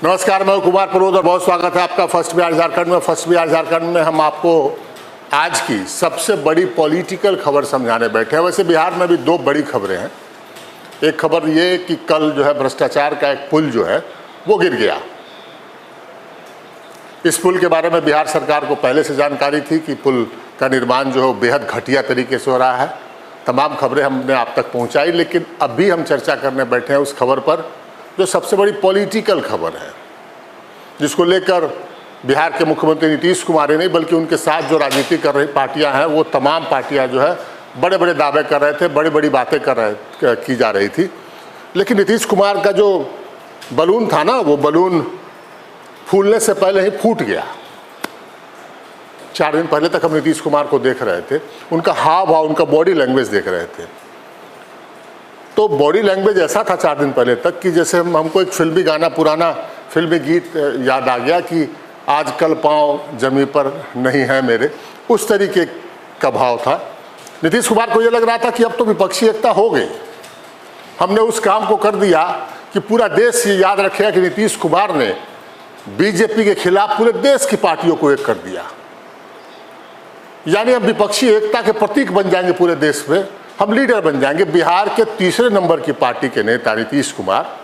नमस्कार, मैं कुमार प्रमोद और बहुत स्वागत है आपका फर्स्ट बिहार झारखंड में। फर्स्ट बिहार झारखंड में हम आपको आज की सबसे बड़ी पॉलिटिकल खबर समझाने बैठे हैं। वैसे बिहार में भी दो बड़ी खबरें हैं। एक खबर ये कि कल जो है भ्रष्टाचार का एक पुल जो है वो गिर गया। इस पुल के बारे में बिहार सरकार को पहले से जानकारी थी कि पुल का निर्माण जो है बेहद घटिया तरीके से हो रहा है। तमाम खबरें हमने आप तक पहुंचाई, लेकिन अभी हम चर्चा करने बैठे हैं उस खबर पर जो सबसे बड़ी पॉलिटिकल खबर है, जिसको लेकर बिहार के मुख्यमंत्री नीतीश कुमार ही नहीं बल्कि उनके साथ जो राजनीति कर रही पार्टियां हैं वो तमाम पार्टियां जो है बड़े बड़े दावे कर रहे थे, बड़ी बड़ी बातें की जा रही थी। लेकिन नीतीश कुमार का जो बलून था ना, वो बलून फूलने से पहले ही फूट गया। 4 दिन पहले तक हम नीतीश कुमार को देख रहे थे, उनका हाव भाव, उनका बॉडी लैंग्वेज देख रहे थे। तो बॉडी लैंग्वेज ऐसा था 4 दिन पहले तक कि जैसे हमको एक फिल्मी गाना, पुराना फिल्मी गीत याद आ गया कि आजकल पाँव जमी पर नहीं है मेरे, उस तरीके का भाव था। नीतीश कुमार को ये लग रहा था कि अब तो विपक्षी एकता हो गई, हमने उस काम को कर दिया कि पूरा देश ये याद रखेगा कि नीतीश कुमार ने बीजेपी के खिलाफ पूरे देश की पार्टियों को एक कर दिया। यानी अब विपक्षी एकता के प्रतीक बन जाएंगे पूरे देश में, हम लीडर बन जाएंगे। बिहार के तीसरे नंबर की पार्टी के नेता नीतीश कुमार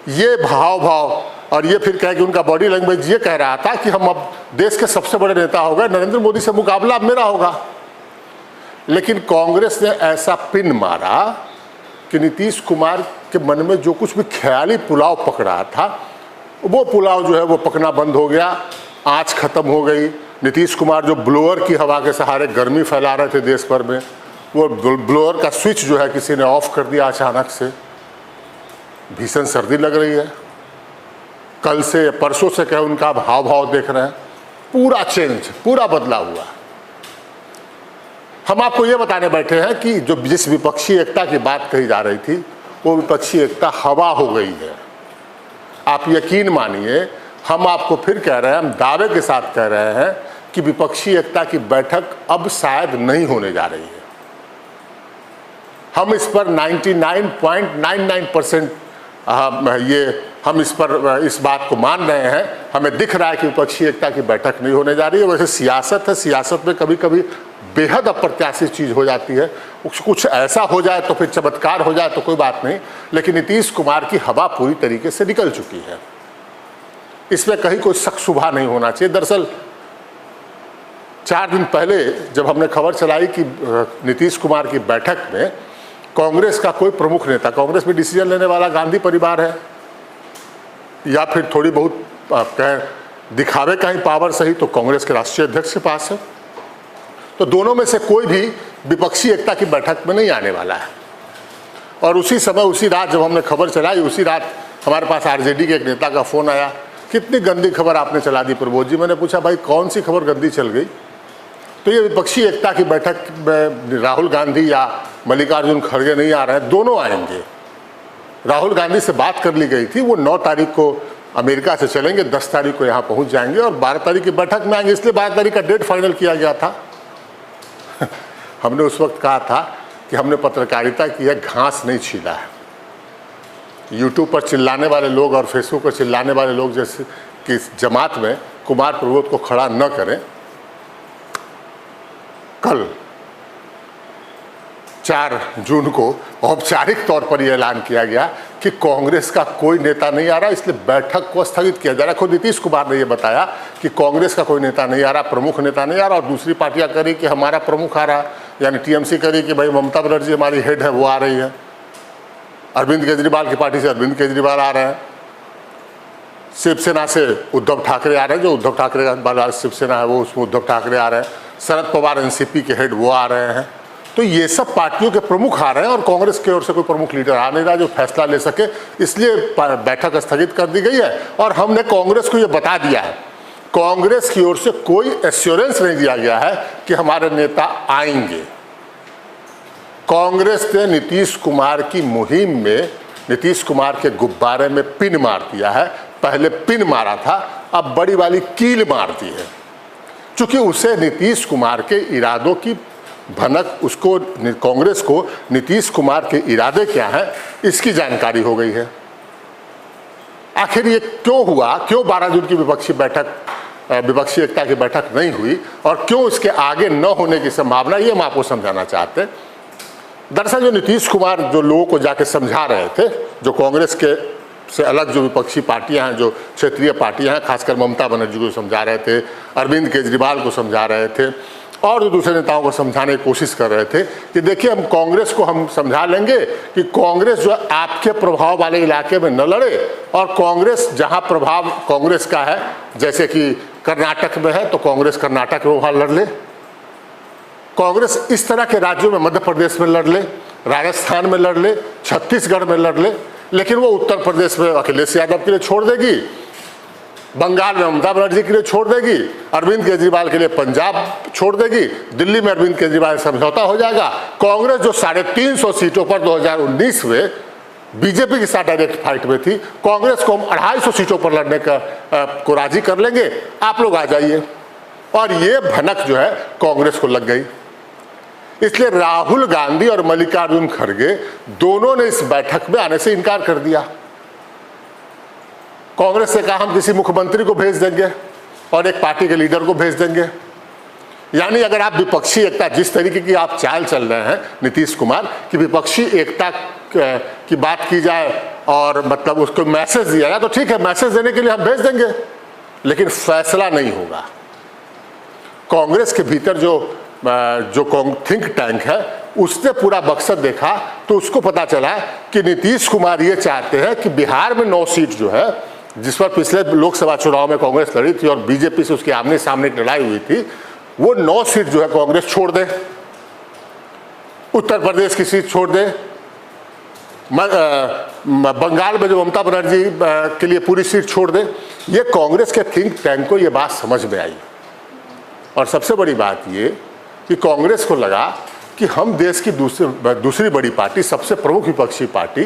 ये भाव और ये फिर कह कि उनका बॉडी लैंग्वेज ये कह रहा था कि हम अब देश के सबसे बड़े नेता हो गए, नरेंद्र मोदी से मुकाबला अब मेरा होगा। लेकिन कांग्रेस ने ऐसा पिन मारा कि नीतीश कुमार के मन में जो कुछ भी ख्याली पुलाव पक रहा था वो पुलाव जो है वो पकना बंद हो गया, आँच खत्म हो गई। नीतीश कुमार जो ब्लोअर की हवा के सहारे गर्मी फैला रहे थे देश भर में, वो ब्लोअर का स्विच जो है किसी ने ऑफ कर दिया अचानक से। भीषण सर्दी लग रही है, कल से परसों से कहे उनका हाव भाव देख रहे हैं, पूरा चेंज, पूरा बदला हुआ। हम आपको ये बताने बैठे हैं कि जो जिस विपक्षी एकता की बात कही जा रही थी वो विपक्षी एकता हवा हो गई है। आप यकीन मानिए, हम आपको फिर कह रहे हैं, हम दावे के साथ कह रहे हैं कि विपक्षी एकता की बैठक अब शायद नहीं होने जा रही है। हम इस पर 99.99% हम इस बात को मान रहे हैं। हमें दिख रहा है कि विपक्षी एकता की बैठक नहीं होने जा रही है। वैसे सियासत है, सियासत में कभी कभी बेहद अप्रत्याशित चीज़ हो जाती है। कुछ ऐसा हो जाए तो फिर चमत्कार हो जाए तो कोई बात नहीं, लेकिन नीतीश कुमार की हवा पूरी तरीके से निकल चुकी है। इसमें कहीं कोई शक शुबा नहीं होना चाहिए। दरअसल 4 दिन पहले जब हमने खबर चलाई कि नीतीश कुमार की बैठक में कांग्रेस का कोई प्रमुख नेता, कांग्रेस में डिसीजन लेने वाला गांधी परिवार है या फिर थोड़ी बहुत दिखावे का ही पावर सही तो कांग्रेस के राष्ट्रीय अध्यक्ष के पास है, तो दोनों में से कोई भी विपक्षी एकता की बैठक में नहीं आने वाला है। और उसी समय, उसी रात जब हमने खबर चलाई, उसी रात हमारे पास आरजेडी के एक नेता का फ़ोन आया, कितनी गंदी खबर आपने चला दी प्रमोद जी। मैंने पूछा, भाई कौन सी खबर गंदी चल गई? तो ये विपक्षी एकता की बैठक में राहुल गांधी या मल्लिकार्जुन खड़गे नहीं आ रहे हैं, दोनों आएंगे। राहुल गांधी से बात कर ली गई थी, वो 9 तारीख को अमेरिका से चलेंगे, 10 तारीख को यहाँ पहुँच जाएंगे और 12 तारीख की बैठक में आएंगे। इसलिए 12 तारीख का डेट फाइनल किया गया था। हमने उस वक्त कहा था कि हमने पत्रकारिता की है, घास नहीं छीला है। यूट्यूब पर चिल्लाने वाले लोग और फेसबुक पर चिल्लाने वाले लोग जैसे कि इस जमात में कुमार प्रमोद को खड़ा न करें। कल 4 जून को औपचारिक तौर पर यह ऐलान किया गया कि कांग्रेस का कोई नेता नहीं आ रहा, इसलिए बैठक को स्थगित किया जा रहा है। खुद नीतीश कुमार ने यह बताया कि कांग्रेस का कोई नेता नहीं आ रहा, प्रमुख नेता नहीं आ रहा, और दूसरी पार्टियां करी कि हमारा प्रमुख आ रहा, यानी टीएमसी करी कि भाई ममता बनर्जी हमारी हेड है, वो आ रही है। अरविंद केजरीवाल की पार्टी से अरविंद केजरीवाल आ रहे हैं। शिवसेना से उद्धव ठाकरे आ रहे हैं, जो उद्धव ठाकरे का शिवसेना है वो, उसमें उद्धव ठाकरे आ रहे हैं। शरद पवार एनसीपी के हेड वो आ रहे हैं। तो ये सब पार्टियों के प्रमुख आ रहे हैं और कांग्रेस की ओर से कोई प्रमुख लीडर आ नहीं रहा जो फैसला ले सके, इसलिए बैठक स्थगित कर दी गई है। और हमने कांग्रेस को ये बता दिया है, कांग्रेस की ओर से कोई एश्योरेंस नहीं दिया गया है कि हमारे नेता आएंगे। कांग्रेस ने नीतीश कुमार की मुहिम में, नीतीश कुमार के गुब्बारे में पिन मार दिया है। पहले पिन मारा था, अब बड़ी वाली कील मार दी है, क्योंकि उसे नीतीश कुमार के इरादों की भनक, उसको कांग्रेस को नीतीश कुमार के इरादे क्या हैं इसकी जानकारी हो गई है। आखिर ये क्यों हुआ, क्यों 12 जून की विपक्षी एकता की बैठक नहीं हुई और क्यों इसके आगे न होने की संभावना, ये हम आपको समझाना चाहते हैं। दरअसल जो नीतीश कुमार जो लोगों को जाके समझा रहे थे, जो कांग्रेस के से अलग जो विपक्षी पार्टियां हैं, जो क्षेत्रीय पार्टियां हैं, खासकर ममता बनर्जी को समझा रहे थे, अरविंद केजरीवाल को समझा रहे थे और जो दूसरे नेताओं को समझाने की कोशिश कर रहे थे कि देखिए हम कांग्रेस को हम समझा लेंगे कि कांग्रेस जो आपके प्रभाव वाले इलाके में न लड़े, और कांग्रेस जहां प्रभाव कांग्रेस का है, जैसे कि कर्नाटक में है तो कांग्रेस कर्नाटक में वहां लड़ ले, कांग्रेस इस तरह के राज्यों में मध्य प्रदेश में लड़ ले, राजस्थान में लड़ ले, छत्तीसगढ़ में लड़ ले, लेकिन वो उत्तर प्रदेश में अखिलेश यादव के लिए छोड़ देगी, बंगाल में ममता बनर्जी के लिए छोड़ देगी, अरविंद केजरीवाल के लिए पंजाब छोड़ देगी, दिल्ली में अरविंद केजरीवाल समझौता हो जाएगा। कांग्रेस जो 350 सीटों पर 2019 में बीजेपी के साथ डायरेक्ट फाइट में थी, कांग्रेस को हम 250 सीटों पर लड़ने को राजी कर लेंगे, आप लोग आ जाइए। और ये भनक जो है कांग्रेस को लग गई, इसलिए राहुल गांधी और मल्लिकार्जुन खड़गे दोनों ने इस बैठक में आने से इनकार कर दिया। कांग्रेस से कहा हम किसी मुख्यमंत्री को भेज देंगे और एक पार्टी के लीडर को भेज देंगे। यानी अगर आप विपक्षी एकता, जिस तरीके की आप चाल चल रहे हैं नीतीश कुमार कि विपक्षी एकता की बात की जाए और मतलब उसको मैसेज दिया जाए, तो ठीक है, मैसेज देने के लिए हम भेज देंगे, लेकिन फैसला नहीं होगा। कांग्रेस के भीतर जो थिंक टैंक है उसने पूरा मकसद देखा तो उसको पता चला कि नीतीश कुमार ये चाहते हैं कि बिहार में 9 सीट जो है, जिस पर पिछले लोकसभा चुनाव में कांग्रेस लड़ी थी और बीजेपी से उसकी आमने सामने लड़ाई हुई थी, वो 9 सीट जो है कांग्रेस छोड़ दे, उत्तर प्रदेश की सीट छोड़ दे, बंगाल में जो ममता बनर्जी के लिए पूरी सीट छोड़ दे। ये कांग्रेस के थिंक टैंक को ये बात समझ में आई और सबसे बड़ी बात ये कि कांग्रेस को लगा कि हम देश की दूसरी बड़ी पार्टी, सबसे प्रमुख विपक्षी पार्टी,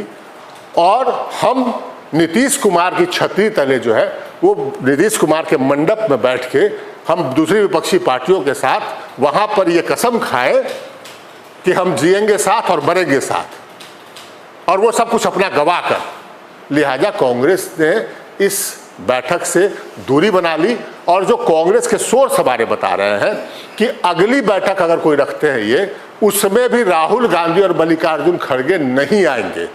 और हम नीतीश कुमार की छतरी तले जो है वो नीतीश कुमार के मंडप में बैठ के हम दूसरी विपक्षी पार्टियों के साथ वहां पर ये कसम खाए कि हम जिएंगे साथ और मरेंगे साथ, और वो सब कुछ अपना गवा कर। लिहाजा कांग्रेस ने इस बैठक से दूरी बना ली और जो कांग्रेस के सोर्स हमारे बता रहे हैं कि अगली बैठक अगर कोई रखते हैं ये, उसमें भी राहुल गांधी और मल्लिकार्जुन खड़गे नहीं आएंगे।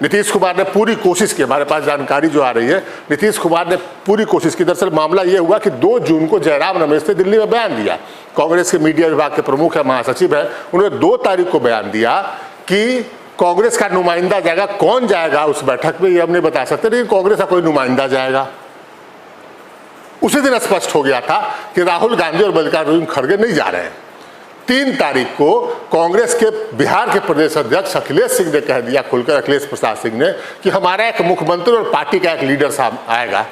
नीतीश कुमार ने पूरी कोशिश की, हमारे पास जानकारी जो आ रही है, नीतीश कुमार ने पूरी कोशिश की। दरअसल मामला ये हुआ कि 2 जून को जयराम रमेश ने दिल्ली में बयान दिया, कांग्रेस के मीडिया विभाग के प्रमुख है, महासचिव है, उन्होंने 2 तारीख को बयान दिया कि कांग्रेस का नुमाइंदा जाएगा। कौन जाएगा उस बैठक में ये हम नहीं बता सकते, लेकिन कांग्रेस का कोई नुमाइंदा जाएगा। उसी दिन स्पष्ट हो गया था कि राहुल गांधी और मल्लिकार्जुन खड़गे नहीं जा रहे हैं। 3 तारीख को कांग्रेस के बिहार के प्रदेश अध्यक्ष अखिलेश सिंह ने कह दिया खुलकर, अखिलेश प्रसाद सिंह ने, कि हमारा एक मुख्यमंत्री और पार्टी का एक लीडर साहब आएगा।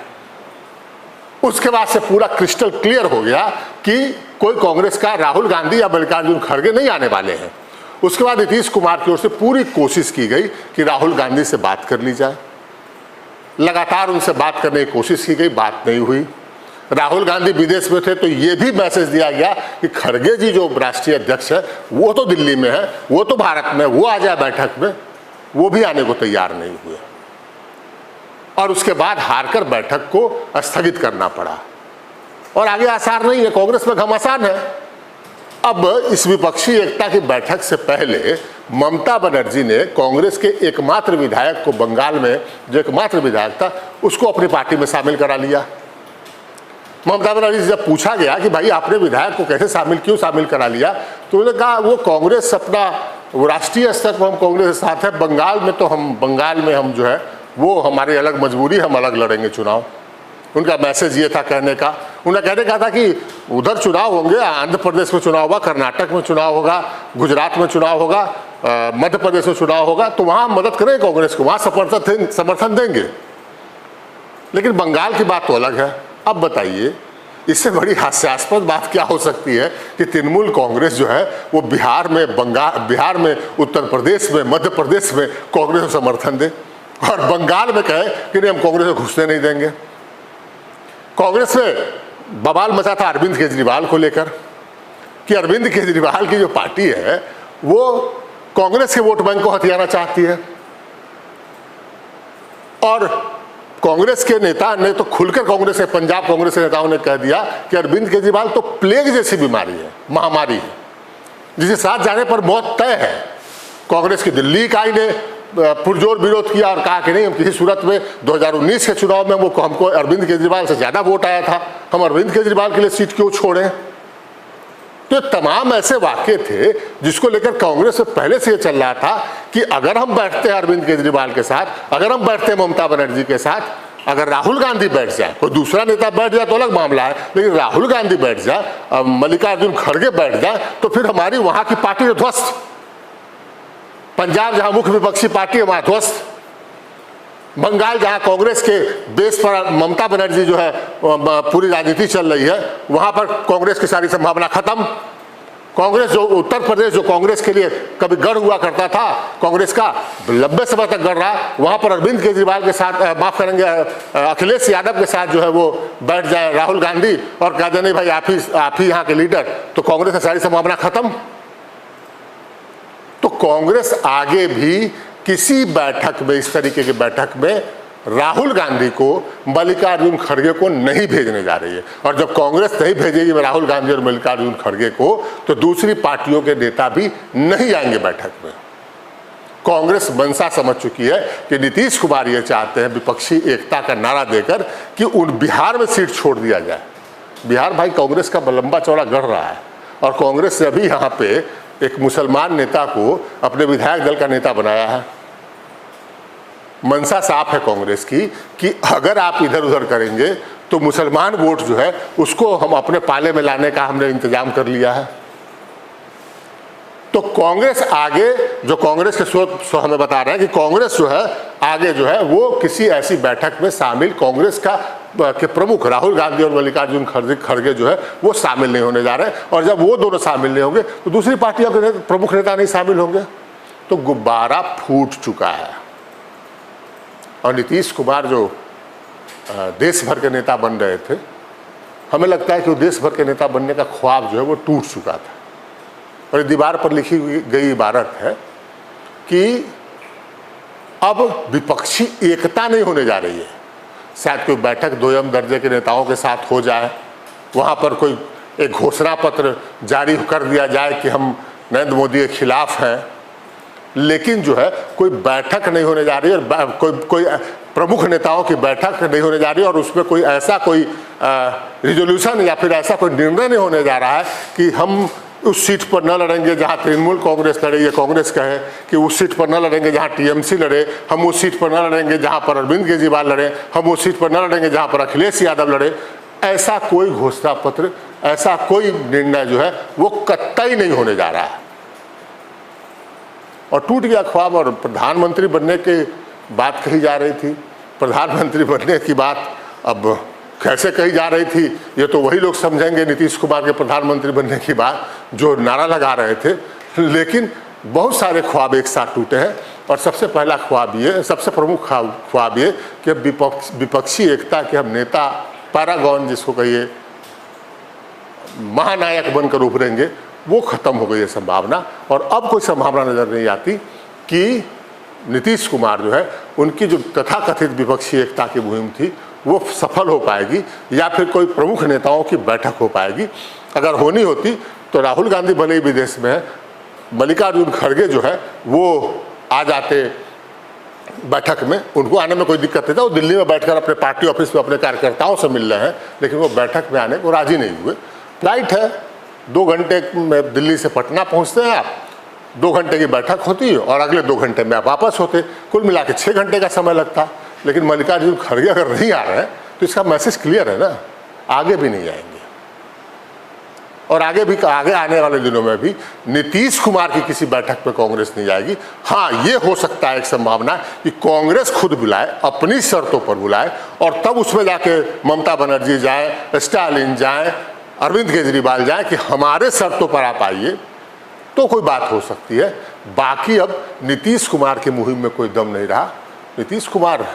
उसके बाद से पूरा क्रिस्टल क्लियर हो गया कि कोई कांग्रेस का राहुल गांधी या मल्लिकार्जुन खड़गे नहीं आने वाले हैं। उसके बाद नीतीश कुमार की ओर से पूरी कोशिश की गई कि राहुल गांधी से बात कर ली जाए, लगातार उनसे बात करने की कोशिश की गई, बात नहीं हुई। राहुल गांधी विदेश में थे तो ये भी मैसेज दिया गया कि खड़गे जी जो राष्ट्रीय अध्यक्ष है वो तो दिल्ली में है, वो तो भारत में, वो आ जाए बैठक में, वो भी आने को तैयार नहीं हुए और उसके बाद हारकर बैठक को स्थगित करना पड़ा और आगे आसार नहीं है, कांग्रेस में घमासान है। अब इस विपक्षी एकता की बैठक से पहले ममता बनर्जी ने कांग्रेस के एकमात्र विधायक को, बंगाल में जो एकमात्र विधायक था, उसको अपनी पार्टी में शामिल करा लिया। ममता बनर्जी से जब पूछा गया कि भाई आपने विधायक को कैसे क्यों शामिल करा लिया, तो उन्होंने कहा वो कांग्रेस अपना, वो राष्ट्रीय स्तर पर हम कांग्रेस के साथ है, बंगाल में हम जो है वो हमारी अलग मजबूरी, हम अलग लड़ेंगे चुनाव। उनका मैसेज ये था कहने का, उन्हें कहने का था कि उधर चुनाव होंगे, आंध्र प्रदेश में चुनाव होगा, कर्नाटक में चुनाव होगा, गुजरात में चुनाव होगा, मध्य प्रदेश में चुनाव होगा, तो वहाँ मदद करें कांग्रेस को, वहाँ समर्थन देंगे। लेकिन बंगाल की बात तो अलग है। अब बताइए इससे बड़ी हास्यास्पद बात क्या हो सकती है कि तृणमूल कांग्रेस जो है वो बिहार में, उत्तर प्रदेश में, मध्य प्रदेश में कांग्रेस को समर्थन दे और बंगाल में कहे कि नहीं हम कांग्रेस को घुसने नहीं देंगे। कांग्रेस में बवाल मचा था अरविंद केजरीवाल को लेकर कि अरविंद केजरीवाल की जो पार्टी है वो कांग्रेस के वोट बैंक को हथियाना चाहती है और कांग्रेस के नेता ने तो खुलकर, कांग्रेस के पंजाब कांग्रेस के नेताओं ने कह दिया कि अरविंद केजरीवाल तो प्लेग जैसी बीमारी है, महामारी है, जिसे साथ जाने पर मौत तय है। कांग्रेस की दिल्ली इकाई ने पुरजोर विरोध किया और कहा कि नहीं, हम किसी सूरत में 2019 के चुनाव में हमको अरविंद केजरीवाल से ज्यादा वोट आया था, हम अरविंद केजरीवाल के लिए सीट क्यों छोड़ें। तो तमाम ऐसे वाक्य थे जिसको लेकर कांग्रेस से पहले से ये चल रहा था कि अगर हम बैठते हैं अरविंद केजरीवाल के साथ, अगर हम बैठते हैं ममता बनर्जी के साथ, अगर राहुल गांधी बैठ जाए, कोई दूसरा नेता बैठ जाए तो अलग मामला है, लेकिन राहुल गांधी बैठ जाए, मल्लिकार्जुन खड़गे बैठ जाए, तो फिर हमारी वहां की पार्टी ध्वस्त। पंजाब जहां मुख्य विपक्षी पार्टी है वहां ध्वस्त, बंगाल जहां कांग्रेस के बेस पर ममता बनर्जी जो है पूरी राजनीति चल रही है, वहां पर कांग्रेस की सारी संभावना खत्म। कांग्रेस जो उत्तर प्रदेश जो कांग्रेस के लिए कभी गढ़ हुआ करता था, कांग्रेस का लंबे समय तक गढ़ रहा, वहां पर अरविंद केजरीवाल के साथ, माफ करेंगे अखिलेश यादव के साथ जो है वो बैठ जाए राहुल गांधी और कह दे नहीं भाई आप ही यहाँ के लीडर, तो कांग्रेस की सारी संभावना खत्म। तो कांग्रेस आगे भी किसी बैठक में, इस तरीके की बैठक में राहुल गांधी को, मल्लिकार्जुन खड़गे को नहीं भेजने जा रही है। और जब कांग्रेस नहीं भेजेगी राहुल गांधी और मल्लिकार्जुन खड़गे को, तो दूसरी पार्टियों के नेता भी नहीं आएंगे बैठक में। कांग्रेस मंशा समझ चुकी है कि नीतीश कुमार ये चाहते हैं विपक्षी एकता का नारा देकर कि उन बिहार में सीट छोड़ दिया जाए। बिहार भाई कांग्रेस का लंबा चौड़ा गढ़ रहा है और कांग्रेस ने अभी यहाँ पे एक मुसलमान नेता को अपने विधायक दल का नेता बनाया है। मंशा साफ है कांग्रेस की कि अगर आप इधर उधर करेंगे तो मुसलमान वोट जो है उसको हम अपने पाले में लाने का हमने इंतजाम कर लिया है। तो कांग्रेस आगे, जो कांग्रेस के स्रोत हमें बता रहे हैं कि कांग्रेस जो है आगे जो है वो किसी ऐसी बैठक में शामिल, कांग्रेस के प्रमुख राहुल गांधी और मल्लिकार्जुन खड़गे जो है वो शामिल नहीं होने जा रहे हैं। और जब वो दोनों शामिल नहीं होंगे तो दूसरी पार्टियों के प्रमुख नेता नहीं शामिल होंगे। तो गुब्बारा फूट चुका है और नीतीश कुमार जो देश भर के नेता बन रहे थे, हमें लगता है कि वो देश भर के नेता बनने का ख्वाब जो है वो टूट चुका था। और दीवार पर लिखी गई इबारत है कि अब विपक्षी एकता नहीं होने जा रही है। शायद कोई बैठक दोयम दर्जे के नेताओं के साथ हो जाए, वहाँ पर कोई एक घोषणा पत्र जारी कर दिया जाए कि हम नरेंद्र मोदी के खिलाफ हैं, लेकिन जो है कोई बैठक नहीं होने जा रही है और कोई प्रमुख नेताओं की बैठक नहीं होने जा रही है और उसमें कोई ऐसा कोई रिजोल्यूशन या फिर ऐसा कोई निर्णय नहीं होने जा रहा है कि हम उस सीट पर न लड़ेंगे जहां तृणमूल कांग्रेस लड़े, ये कांग्रेस कहे कि उस सीट पर न लड़ेंगे जहां टीएमसी लड़े, हम उस सीट पर न लड़ेंगे जहां पर अरविंद केजरीवाल लड़े, हम उस सीट पर न लड़ेंगे जहां पर अखिलेश यादव लड़े। ऐसा कोई घोषणा पत्र, ऐसा कोई निर्णय जो है वो कतई नहीं होने जा रहा है और टूट गया ख्वाब। और प्रधानमंत्री बनने की बात कही जा रही थी, प्रधानमंत्री बनने की बात अब कैसे कही जा रही थी ये तो वही लोग समझेंगे, नीतीश कुमार के प्रधानमंत्री बनने की बात जो नारा लगा रहे थे। लेकिन बहुत सारे ख्वाब एक साथ टूटे हैं और सबसे पहला ख्वाब ये, सबसे प्रमुख ख्वाब ये कि विपक्षी एकता के हम नेता, पैरागॉन जिसको कहिए, महानायक बनकर उभरेंगे, वो खत्म हो गई है संभावना। और अब कोई संभावना नजर नहीं आती कि नीतीश कुमार जो है उनकी जो तथाकथित विपक्षी एकता की मुहिम थी वो सफल हो पाएगी या फिर कोई प्रमुख नेताओं की बैठक हो पाएगी। अगर होनी होती तो राहुल गांधी भले ही विदेश में है, मल्लिकार्जुन खड़गे जो है वो आ जाते बैठक में, उनको आने में कोई दिक्कत नहीं था। वो दिल्ली में बैठकर अपने पार्टी ऑफिस में अपने कार्यकर्ताओं से मिल रहे हैं, लेकिन वो बैठक में आने को राजी नहीं हुए। फ्लाइट है, 2 घंटे में दिल्ली से पटना पहुंचते हैं आप, 2 घंटे की बैठक होती है और अगले 2 घंटे में आप वापस होते, कुल मिला के 6 घंटे का समय लगता। लेकिन मल्लिकार्जुन खड़गे अगर नहीं आ रहे हैं तो इसका मैसेज क्लियर है ना, आगे भी नहीं आएंगे और आगे आने वाले दिनों में भी नीतीश कुमार की किसी बैठक में कांग्रेस नहीं जाएगी। हाँ, ये हो सकता है एक संभावना कि कांग्रेस खुद बुलाए, अपनी शर्तों पर बुलाए और तब उसमें जाके ममता बनर्जी जाए, स्टालिन जाए, अरविंद केजरीवाल जाए कि हमारे शर्तों पर आप आइए, तो कोई बात हो सकती है। बाकी अब नीतीश कुमार की मुहिम में कोई दम नहीं रहा। नीतीश कुमार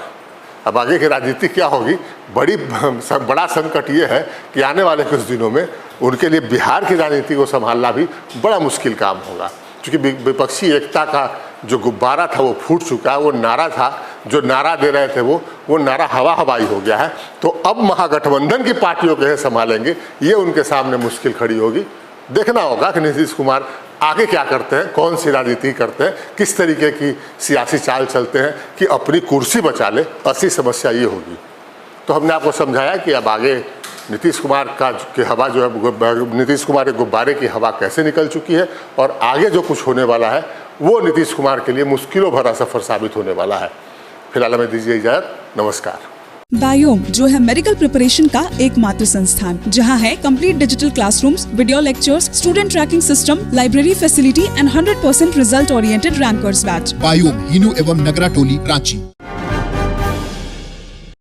अब आगे की राजनीति क्या होगी, बड़ा संकट ये है कि आने वाले कुछ दिनों में उनके लिए बिहार की राजनीति को संभालना भी बड़ा मुश्किल काम होगा, क्योंकि विपक्षी एकता का जो गुब्बारा था वो फूट चुका है, वो नारा था जो नारा दे रहे थे वो नारा हवा हवाई हो गया है। तो अब महागठबंधन की पार्टियों कैसे संभालेंगे, ये उनके सामने मुश्किल खड़ी होगी। देखना होगा कि नीतीश कुमार आगे क्या करते हैं, कौन सी राजनीति करते हैं, किस तरीके की सियासी चाल चलते हैं कि अपनी कुर्सी बचा ले। असली समस्या ये होगी। तो हमने आपको समझाया कि अब आगे नीतीश कुमार की हवा जो है, नीतीश कुमार के गुब्बारे की हवा कैसे निकल चुकी है और आगे जो कुछ होने वाला है वो नीतीश कुमार के लिए मुश्किलों भरा सफर साबित होने वाला है। फिलहाल हमें दीजिए इजाजत, नमस्कार। बायोम जो है मेडिकल प्रिपरेशन का एकमात्र संस्थान जहां है complete digital classrooms, video lectures, student tracking system, library facility and 100% result oriented rankers batch. Biome, Hinoo एवं नगरा टोली, रांची।